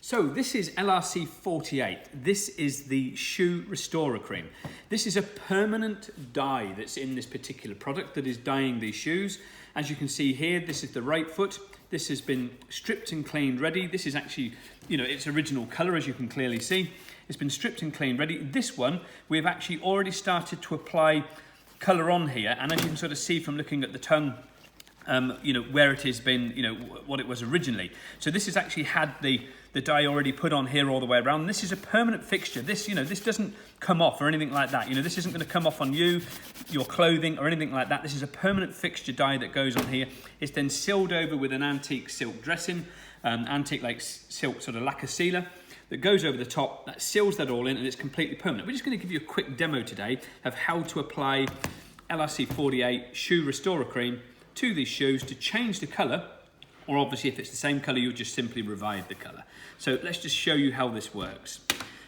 So this is LRC48. This is the Shoe Restorer Cream. This is a permanent dye that's in this particular product that is dyeing these shoes. As you can see here, this is the right foot. This has been stripped and cleaned ready. This is actually, its original color, as you can clearly see. It's been stripped and cleaned ready. This one, we've actually already started to apply color on here. And as you can sort of see from looking at the tongue, where it has been, what it was originally. So this has actually had the dye already put on here all the way around. This is a permanent fixture. This, this doesn't come off or anything like that. This isn't going to come off on you, your clothing or anything like that. This is a permanent fixture dye that goes on here. It's then sealed over with an antique silk dressing, antique like silk sort of lacquer sealer that goes over the top, that seals that all in, and it's completely permanent. We're just going to give you a quick demo today of how to apply LRC48 Shoe Restorer Cream to these shoes to change the colour, or obviously if it's the same colour, you'll just simply revive the colour. So let's just show you how this works.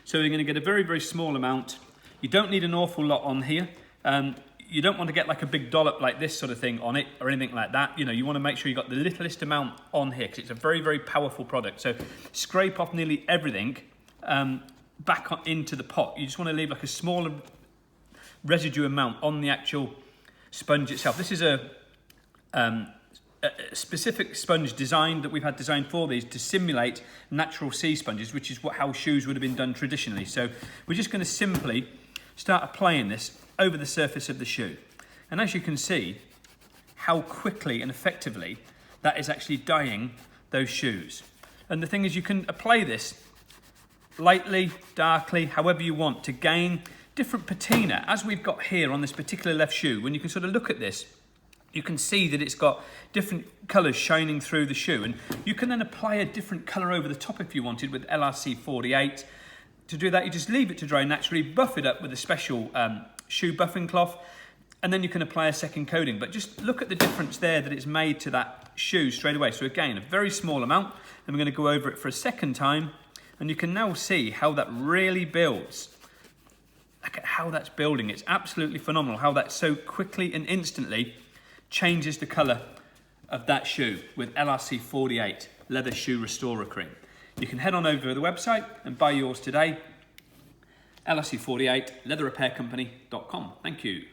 So you're going to get a very, very small amount. You don't need an awful lot on here. You don't want to get like a big dollop like this sort of thing on it or anything like that. You want to make sure you've got the littlest amount on here because it's a very, very powerful product. So scrape off nearly everything back into the pot. You just want to leave like a smaller residue amount on the actual sponge itself. This is a specific sponge design that we've had designed for these to simulate natural sea sponges, which is how shoes would have been done traditionally. So we're just going to simply start applying this over the surface of the shoe. And as you can see, how quickly and effectively that is actually dyeing those shoes. And the thing is, you can apply this lightly, darkly, however you want to gain different patina, as we've got here on this particular left shoe. When you can sort of look at this, you can see that it's got different colours shining through the shoe, and you can then apply a different colour over the top if you wanted with LRC48. To do that, you just leave it to dry naturally, buff it up with a special shoe buffing cloth, and then you can apply a second coating. But just look at the difference there that it's made to that shoe straight away. So again, a very small amount, and we're going to go over it for a second time, and you can now see how that really builds. Look at how that's building. It's absolutely phenomenal how that so quickly and instantly changes the colour of that shoe with LRC48 Leather Shoe Restorer Cream. You can head on over to the website and buy yours today. LRC48 leatherrepaircompany.com. Thank you.